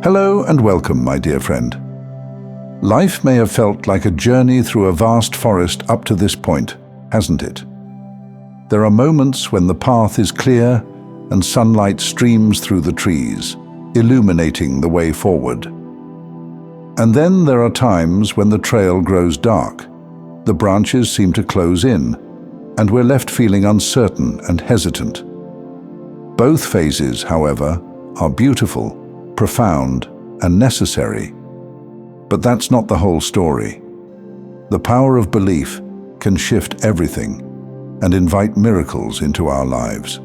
Hello and welcome, my dear friend. Life may have felt like a journey through a vast forest up to this point, hasn't it? There are moments when the path is clear and sunlight streams through the trees, illuminating the way forward. And then there are times when the trail grows dark, the branches seem to close in, and we're left feeling uncertain and hesitant. Both phases, however, are beautiful, profound, and necessary. But that's not the whole story. The power of belief can shift everything and invite miracles into our lives.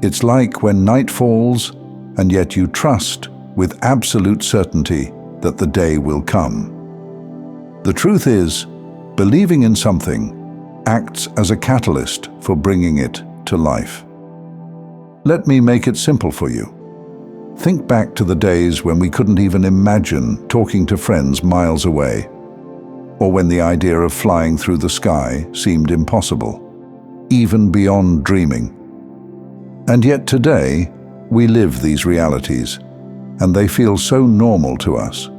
It's like when night falls, and yet you trust with absolute certainty that the day will come. The truth is, believing in something acts as a catalyst for bringing it to life. Let me make it simple for you. Think back to the days when we couldn't even imagine talking to friends miles away, or when the idea of flying through the sky seemed impossible, even beyond dreaming. And yet today, we live these realities, and they feel so normal to us.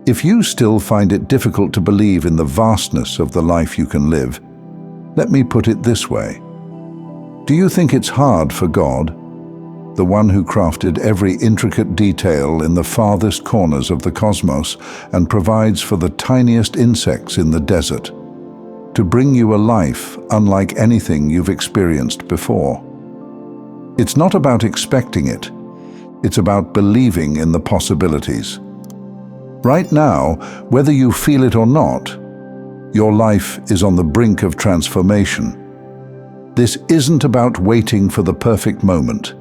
If you still find it difficult to believe in the vastness of the life you can live, let me put it this way. Do you think it's hard for God, the one who crafted every intricate detail in the farthest corners of the cosmos and provides for the tiniest insects in the desert, to bring you a life unlike anything you've experienced before? It's not about expecting it. It's about believing in the possibilities. Right now, whether you feel it or not, your life is on the brink of transformation. This isn't about waiting for the perfect moment.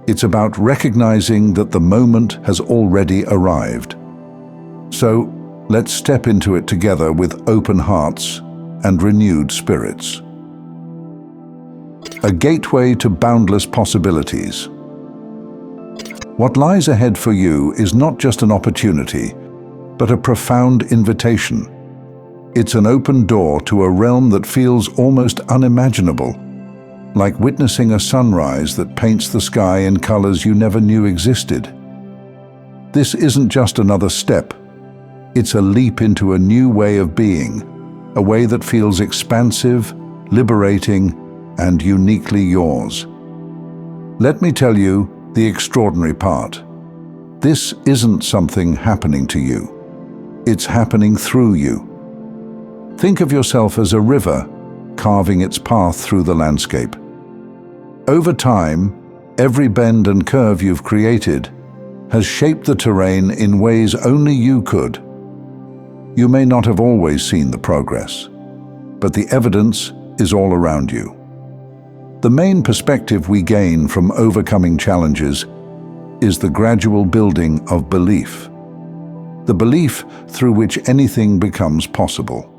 It's about recognizing that the moment has already arrived. So, let's step into it together with open hearts and renewed spirits. A gateway to boundless possibilities. What lies ahead for you is not just an opportunity, but a profound invitation. It's an open door to a realm that feels almost unimaginable, like witnessing a sunrise that paints the sky in colors you never knew existed. This isn't just another step. It's a leap into a new way of being, a way that feels expansive, liberating, and uniquely yours. Let me tell you the extraordinary part. This isn't something happening to you. It's happening through you. Think of yourself as a river carving its path through the landscape. Over time, every bend and curve you've created has shaped the terrain in ways only you could. You may not have always seen the progress, but the evidence is all around you. The main perspective we gain from overcoming challenges is the gradual building of belief. The belief through which anything becomes possible.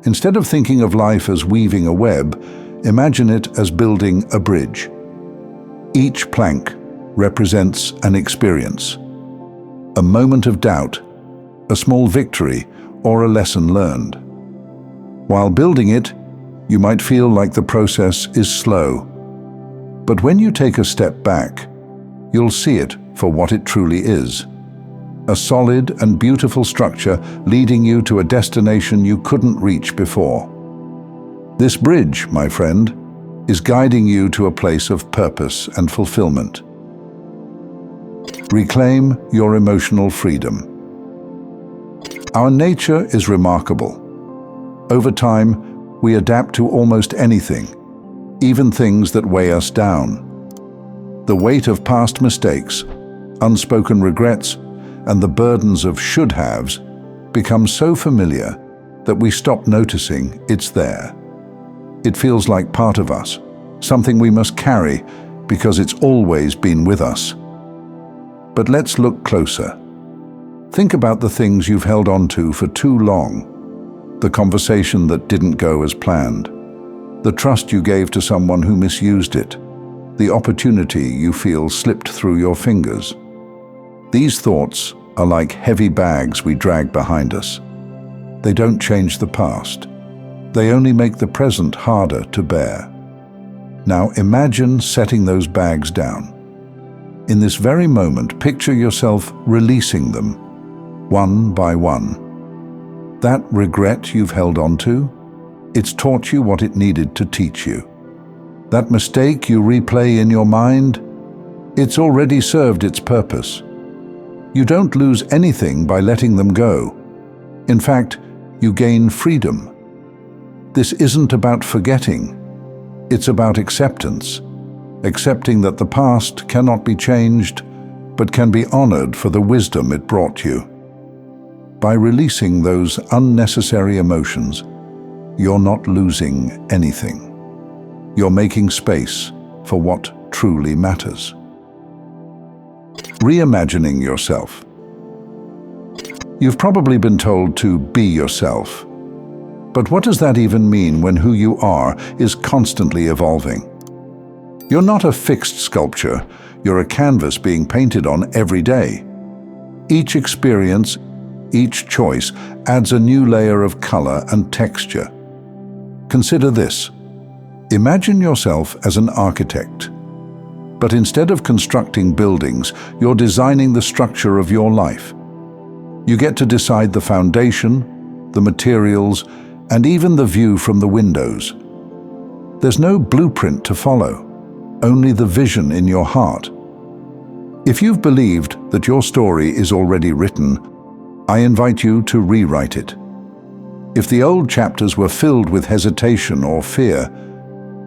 Instead of thinking of life as weaving a web, imagine it as building a bridge. Each plank represents an experience, a moment of doubt, a small victory, or a lesson learned. While building it, you might feel like the process is slow. But when you take a step back, you'll see it for what it truly is. A solid and beautiful structure leading you to a destination you couldn't reach before. This bridge, my friend, is guiding you to a place of purpose and fulfillment. Reclaim your emotional freedom. Our nature is remarkable. Over time, we adapt to almost anything, even things that weigh us down. The weight of past mistakes, unspoken regrets, and the burdens of should-haves become so familiar that we stop noticing it's there. It feels like part of us, something we must carry because it's always been with us. But let's look closer. Think about the things you've held on to for too long. The conversation that didn't go as planned. The trust you gave to someone who misused it. The opportunity you feel slipped through your fingers. These thoughts are like heavy bags we drag behind us. They don't change the past. They only make the present harder to bear. Now imagine setting those bags down. In this very moment, picture yourself releasing them, one by one. That regret you've held on to, it's taught you what it needed to teach you. That mistake you replay in your mind, it's already served its purpose. You don't lose anything by letting them go. In fact, you gain freedom. This isn't about forgetting. It's about acceptance. Accepting that the past cannot be changed, but can be honored for the wisdom it brought you. By releasing those unnecessary emotions, you're not losing anything. You're making space for what truly matters. Reimagining yourself. You've probably been told to be yourself. But what does that even mean when who you are is constantly evolving? You're not a fixed sculpture, you're a canvas being painted on every day. Each experience, each choice adds a new layer of color and texture. Consider this. Imagine yourself as an architect. But instead of constructing buildings, you're designing the structure of your life. You get to decide the foundation, the materials, and even the view from the windows. There's no blueprint to follow, only the vision in your heart. If you've believed that your story is already written, I invite you to rewrite it. If the old chapters were filled with hesitation or fear,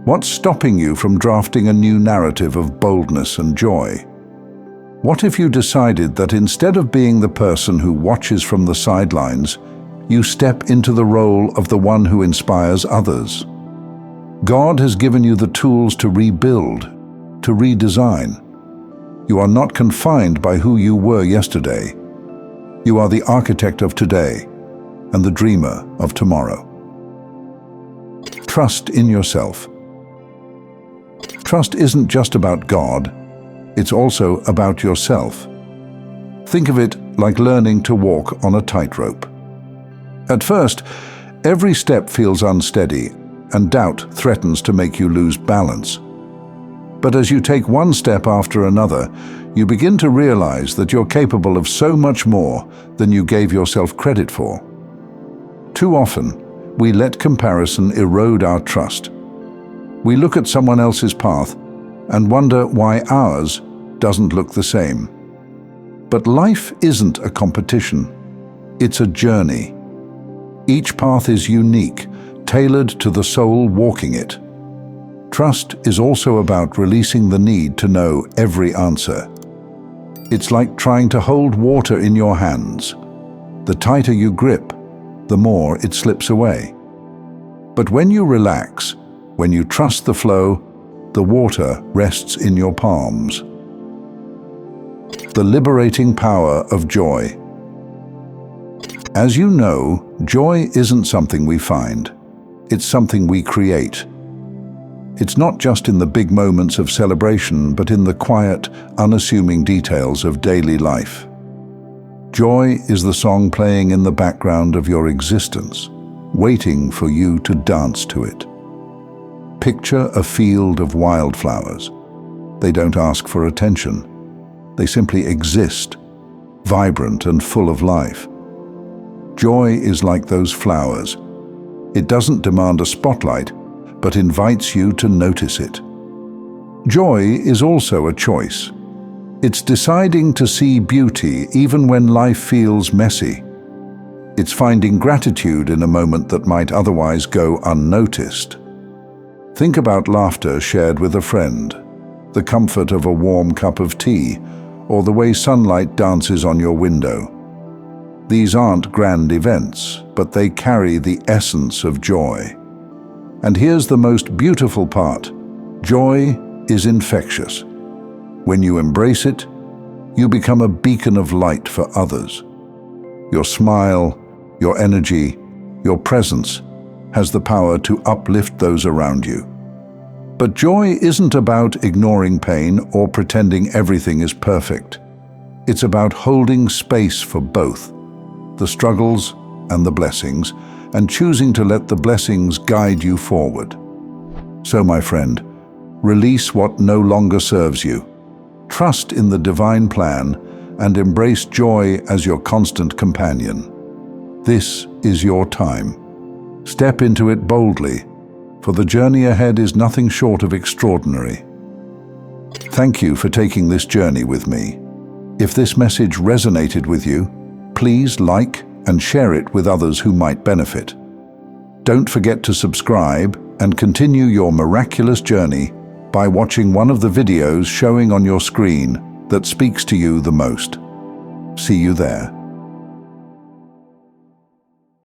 what's stopping you from drafting a new narrative of boldness and joy? What if you decided that instead of being the person who watches from the sidelines, you step into the role of the one who inspires others? God has given you the tools to rebuild, to redesign. You are not confined by who you were yesterday. You are the architect of today and the dreamer of tomorrow. Trust in yourself. Trust isn't just about God, it's also about yourself. Think of it like learning to walk on a tightrope. At first, every step feels unsteady, and doubt threatens to make you lose balance. But as you take one step after another, you begin to realize that you're capable of so much more than you gave yourself credit for. Too often, we let comparison erode our trust. We look at someone else's path and wonder why ours doesn't look the same. But life isn't a competition. It's a journey. Each path is unique, tailored to the soul walking it. Trust is also about releasing the need to know every answer. It's like trying to hold water in your hands. The tighter you grip, the more it slips away. But when you relax, when you trust the flow, the water rests in your palms. The liberating power of joy. As you know, joy isn't something we find. It's something we create. It's not just in the big moments of celebration, but in the quiet, unassuming details of daily life. Joy is the song playing in the background of your existence, waiting for you to dance to it. Picture a field of wildflowers. They don't ask for attention. They simply exist, vibrant and full of life. Joy is like those flowers. It doesn't demand a spotlight, but invites you to notice it. Joy is also a choice. It's deciding to see beauty even when life feels messy. It's finding gratitude in a moment that might otherwise go unnoticed. Think about laughter shared with a friend, the comfort of a warm cup of tea, or the way sunlight dances on your window. These aren't grand events, but they carry the essence of joy. And here's the most beautiful part. Joy is infectious. When you embrace it, you become a beacon of light for others. Your smile, your energy, your presence has the power to uplift those around you. But joy isn't about ignoring pain or pretending everything is perfect. It's about holding space for both, the struggles and the blessings, and choosing to let the blessings guide you forward. So, my friend, release what no longer serves you. Trust in the divine plan and embrace joy as your constant companion. This is your time. Step into it boldly, for the journey ahead is nothing short of extraordinary. Thank you for taking this journey with me. If this message resonated with you, please like and share it with others who might benefit. Don't forget to subscribe and continue your miraculous journey by watching one of the videos showing on your screen that speaks to you the most. See you there.